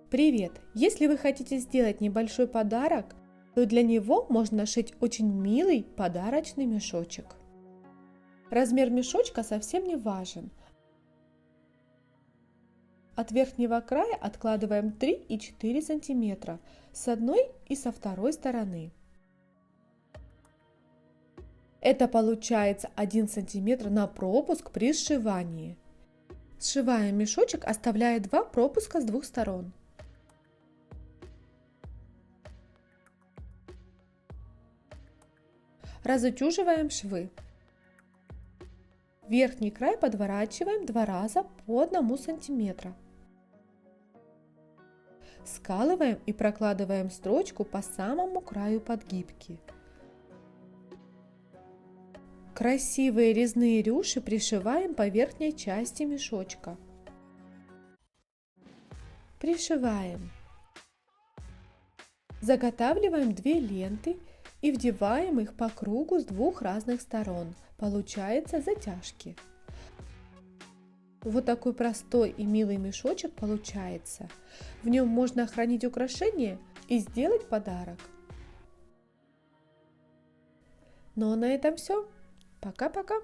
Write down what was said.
Привет! Если вы хотите сделать небольшой подарок, то для него можно шить очень милый подарочный мешочек. Размер мешочка совсем не важен. От верхнего края откладываем 3 и 4 сантиметра с одной и со второй стороны. Это получается 1 сантиметр на пропуск при сшивании. Сшиваем мешочек, оставляя 2 пропуска с двух сторон. Разутюживаем швы. Верхний край подворачиваем 2 раза по 1 сантиметра. Скалываем и прокладываем строчку по самому краю подгибки. Красивые резные рюши пришиваем по верхней части мешочка. Пришиваем. Заготавливаем 2 ленты и вдеваем их по кругу с двух разных сторон. Получается затяжки. Вот такой простой и милый мешочек получается. В нем можно хранить украшения и сделать подарок. Ну а на этом все. Пока-пока!